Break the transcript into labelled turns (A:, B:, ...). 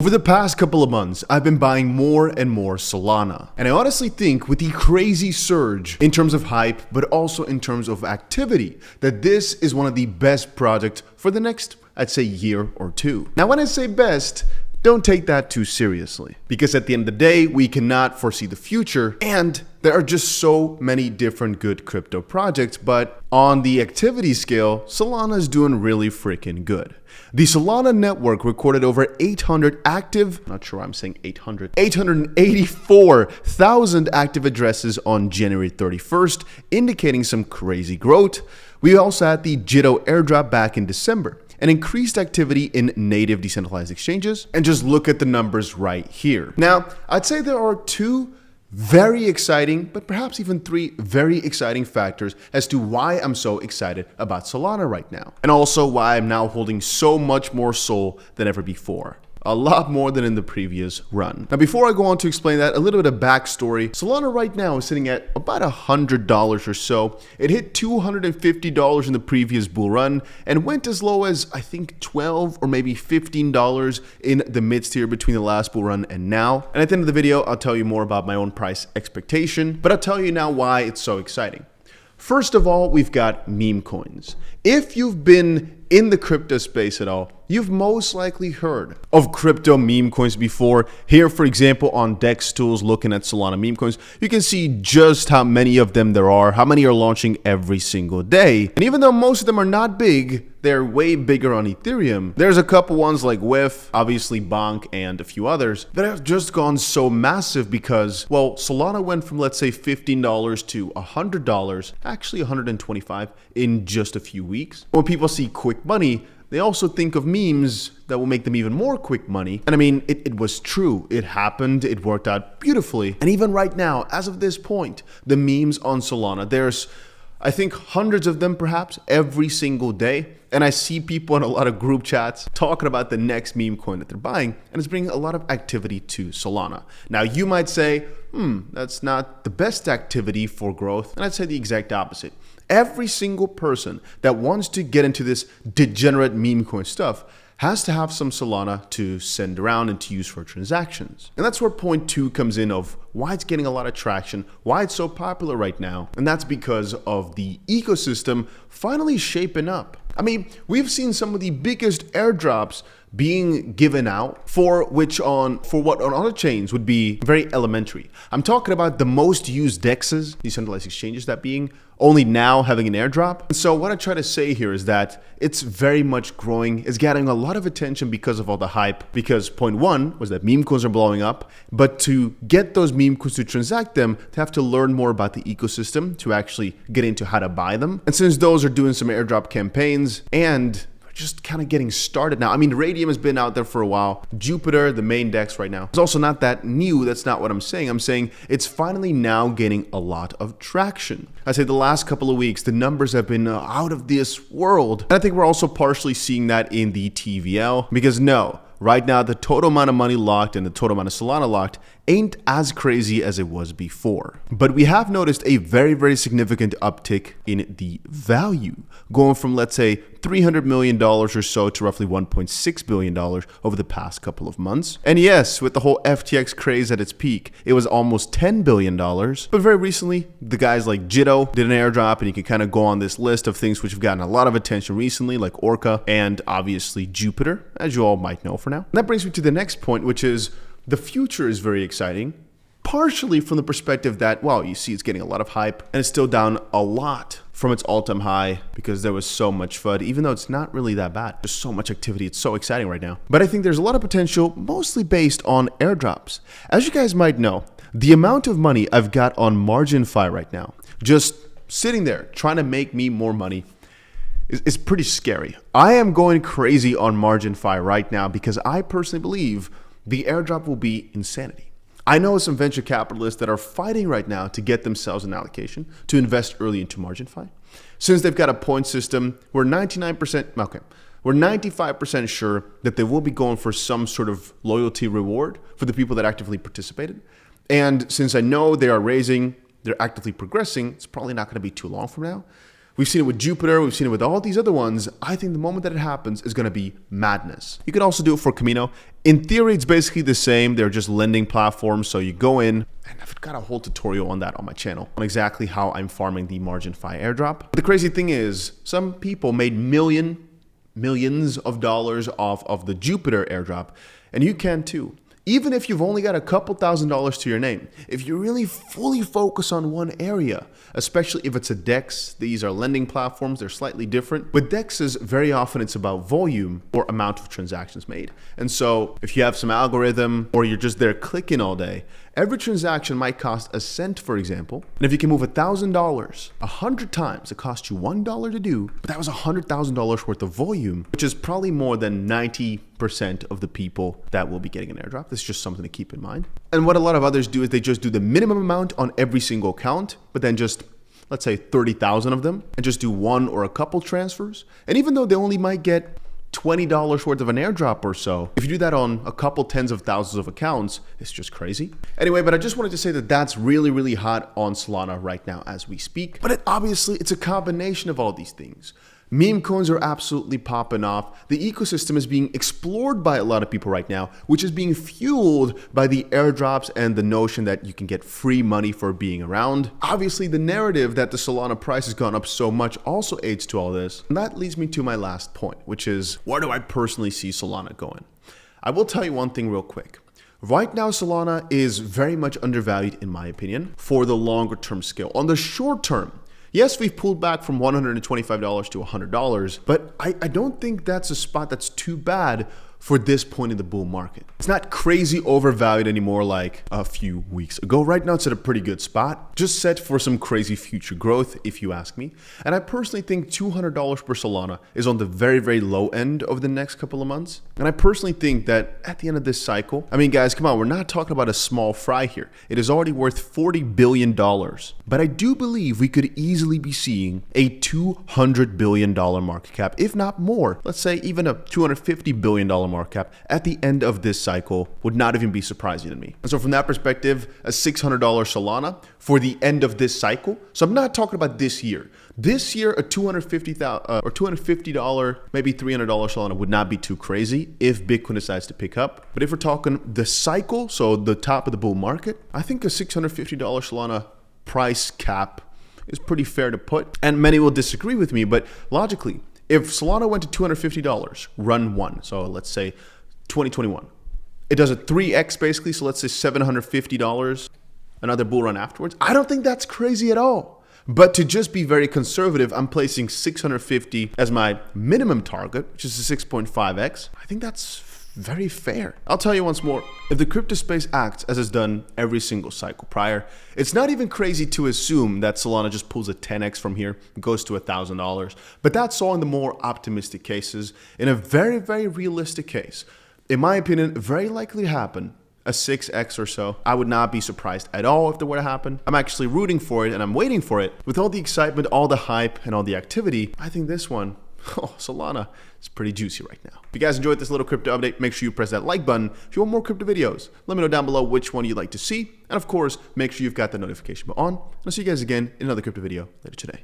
A: Over the past couple of months, I've been buying more and more Solana. And I honestly think with the crazy surge in terms of hype, but also in terms of activity, that this is one of the best projects for the next, I'd say, year or two. Now, when I say best, don't take that too seriously, because at the end of the day, we cannot foresee the future, and there are just so many different good crypto projects, but on the activity scale, Solana is doing really freaking good. The Solana network recorded over 800 active, not sure I'm saying 884,000 active addresses on January 31st, indicating some crazy growth. We also had the 𝗕𝗘𝗪𝗔𝗥𝗑 airdrop back in December, and increased activity in native decentralized exchanges. And just look at the numbers right here. Now, I'd say there are two very exciting, but perhaps even three very exciting factors as to why I'm so excited about Solana right now. And also why I'm now holding so much more SOL than ever before. A lot more than in the previous run. Now, before I go on to explain that, a little bit of backstory. Solana right now is sitting at about $100 or so. It hit $250 in the previous bull run and went as low as, I think, $12 or maybe $15 in the midst here between the last bull run and now. And at the end of the video, I'll tell you more about my own price expectation, but I'll tell you now why it's so exciting. First of all, we've got meme coins. If you've been in the crypto space at all, you've most likely heard of crypto meme coins before. Here, for example, on DEX tools, looking at Solana meme coins, you can see just how many of them there are, how many are launching every single day. And even though most of them are not big, they're way bigger on Ethereum. There's a couple ones like 𝗕𝗏, obviously BONK, and a few others that have just gone so massive because, well, Solana went from, let's say, $15 to $100, actually $125 in just a few weeks. When people see quick money, they also think of memes that will make them even more quick money. And I mean, it was true. It happened. It worked out beautifully. And even right now, as of this point, the memes on Solana, there's, I think, hundreds of them perhaps every single day. And I see people in a lot of group chats talking about the next meme coin that they're buying, and it's bringing a lot of activity to Solana. Now, you might say, that's not the best activity for growth. And I'd say the exact opposite. Every single person that wants to get into this degenerate meme coin stuff has to have some Solana to send around and to use for transactions. And that's where point two comes in of why it's getting a lot of traction, why it's so popular right now. And that's because of the ecosystem finally shaping up. I mean, we've seen some of the biggest airdrops being given out for what on other chains would be very elementary. I'm talking about the most used DEXs, decentralized exchanges, that being only now having an airdrop. And so what I try to say here is that it's very much growing. It's getting a lot of attention because of all the hype, because point one was that meme coins are blowing up, but to get those meme coins to transact them, they have to learn more about the ecosystem to actually get into how to buy them. And since those are doing some airdrop campaigns and just kind of getting started now. I mean, Raydium has been out there for a while. Jupiter, the main DEX right now, it's also not that new. That's not what I'm saying. I'm saying it's finally now gaining a lot of traction. I say the last couple of weeks, the numbers have been out of this world. And I think we're also partially seeing that in the TVL, because no, right now, the total amount of money locked and the total amount of Solana locked ain't as crazy as it was before. But we have noticed a very, very significant uptick in the value, going from, let's say, $300 million or so to roughly $1.6 billion over the past couple of months. And yes, with the whole FTX craze at its peak, it was almost $10 billion. But very recently, the guys like 𝗕𝗘𝗪𝗔𝗥𝗑 did an airdrop, and you can kind of go on this list of things which have gotten a lot of attention recently, like Orca and obviously Jupiter, as you all might know for now. And that brings me to the next point, which is the future is very exciting, partially from the perspective that, well, you see it's getting a lot of hype and it's still down a lot from its all-time high because there was so much FUD, even though it's not really that bad. There's so much activity. It's so exciting right now. But I think there's a lot of potential, mostly based on airdrops. As you guys might know, the amount of money I've got on MarginFi right now, just sitting there trying to make me more money, is pretty scary. I am going crazy on MarginFi right now because I personally believe the airdrop will be insanity. I know some venture capitalists that are fighting right now to get themselves an allocation to invest early into MarginFi. Since they've got a point system, we're 95% sure that they will be going for some sort of loyalty reward for the people that actively participated. And since I know they are raising, they're actively progressing, it's probably not going to be too long from now. We've seen it with Jupiter. We've seen it with all these other ones. I think the moment that it happens is going to be madness. You could also do it for Camino. In theory, it's basically the same. They're just lending platforms. So you go in, and I've got a whole tutorial on that on my channel on exactly how I'm farming the margin Fi airdrop. But the crazy thing is, some people made millions of dollars off of the Jupiter airdrop, and you can too. Even if you've only got a couple $1,000s to your name, if you really fully focus on one area, especially if it's a DEX, these are lending platforms, they're slightly different. With DEXs, very often it's about volume or amount of transactions made. And so if you have some algorithm or you're just there clicking all day, every transaction might cost a cent, for example. And if you can move $1,000 100 times, it costs you $1 to do, but that was $100,000 worth of volume, which is probably more than 90% of the people that will be getting an airdrop. This is just something to keep in mind. And what a lot of others do is they just do the minimum amount on every single account, but then just, let's say 30,000 of them, and just do one or a couple transfers. And even though they only might get $20 worth of an airdrop or so, if you do that on a couple tens of thousands of accounts, it's just crazy. Anyway, but I just wanted to say that that's really hot on Solana right now as we speak. But obviously, it's a combination of all these things. Meme coins are absolutely popping off. The ecosystem is being explored by a lot of people right now, which is being fueled by the airdrops and the notion that you can get free money for being around. Obviously, the narrative that the Solana price has gone up so much also aids to all this. And that leads me to my last point, which is, where do I personally see Solana going? I will tell you one thing real quick. Right now, Solana is very much undervalued, in my opinion, for the longer term scale. On the short term, yes, we've pulled back from $125 to $100, but I don't think that's a spot that's too bad for this point in the bull market. It's not crazy overvalued anymore like a few weeks ago. Right now, it's at a pretty good spot, just set for some crazy future growth, if you ask me. And I personally think $200 per Solana is on the very low end of the next couple of months. And I personally think that at the end of this cycle, I mean, guys, come on, we're not talking about a small fry here. It is already worth $40 billion. But I do believe we could easily be seeing a $200 billion market cap, if not more. Let's say even a $250 billion market cap at the end of this cycle would not even be surprising to me. And so from that perspective, a $600 Solana for the end of this cycle. So I'm not talking about this year. This year, a $250, maybe $300 Solana would not be too crazy if Bitcoin decides to pick up. But if we're talking the cycle, so the top of the bull market, I think a $650 Solana price cap is pretty fair to put. And many will disagree with me, but logically, if Solana went to $250, run one, so let's say 2021, it does a 3x basically, so let's say $750, another bull run afterwards. I don't think that's crazy at all. But to just be very conservative, I'm placing 650 as my minimum target, which is a 6.5x. I think that's very fair. I'll tell you once more, if the crypto space acts as it's done every single cycle prior, it's not even crazy to assume that Solana just pulls a 10x from here and goes to $1,000. But that's all in the more optimistic cases. In a very realistic case, in my opinion, very likely to happen, a 6x or so. I would not be surprised at all if that were to happen. I'm actually rooting for it and I'm waiting for it. With all the excitement, all the hype, and all the activity, I think this one, Solana, is pretty juicy right now. If you guys enjoyed this little crypto update, make sure you press that like button. If you want more crypto videos, let me know down below which one you'd like to see. And of course, make sure you've got the notification bell on. And I'll see you guys again in another crypto video later today.